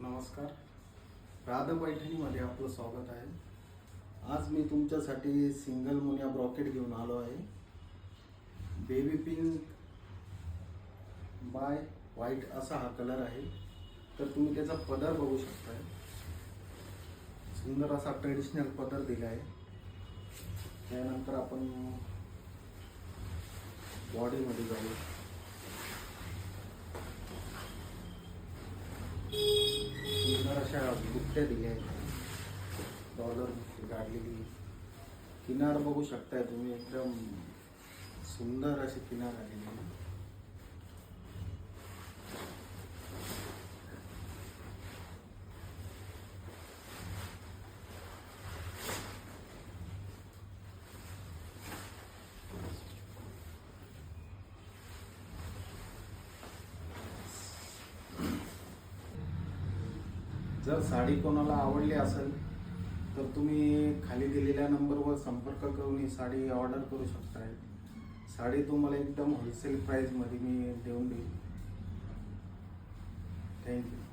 नमस्कार. राधा पैठणीमध्ये आपलं स्वागत आहे. आज मी तुमच्यासाठी सिंगल मुनिया ब्रॉकेट घेऊन आलो आहे. बेबी पिंक बाय व्हाईट असा हा कलर आहे. तर तुम्ही त्याचा पदर बघू शकता. सुंदर असा ट्रेडिशनल पदर दिला आहे. त्यानंतर आपण बॉडीमध्ये जाऊ. सुंदर अशा बुट्ट्या दिल्या आहेत. डॉलर काढलेली किनार बघू शकताय तुम्ही. एकदम सुंदर अशी किनार आलेली आहे. जर साडी कोणाला आवडली असेल तर तुम्ही खाली दिलेल्या नंबरवर संपर्क करून ही साडी ऑर्डर करू शकता. साडी तुम्हाला एकदम होलसेल प्राईजमध्ये मी देऊन देईन. थँक्यू.